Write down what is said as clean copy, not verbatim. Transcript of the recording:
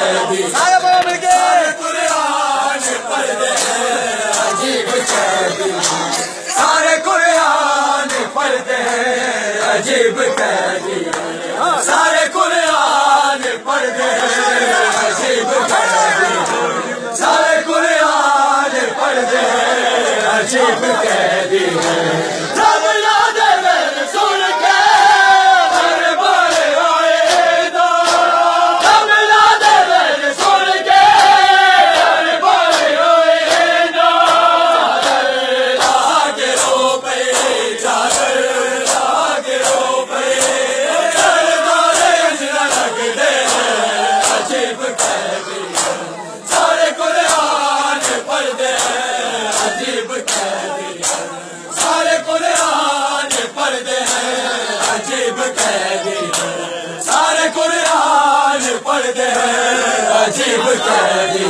कैदी कुरान पढ़ते हैं अजीब कैदी सारे कुरान पढ़ते हैं अजीब कैदी सारे कुरान पढ़ते हैं अजीब कैदी सारे कुरान पढ़ते हैं अजीब कैदी सब याद मैंने सुन के हर बार आए दो सब याद मैंने सुन के हर बार आए दो लागे रो पे जागर लागे रो पे दरबारे लग दे अजीब कैदी सारे कुरान पढ़ते हैं अजीब कैदी सारे कुरान पढ़ते हैं अजीब कैदी सारे कुरान पढ़ते हैं अजीब कैदी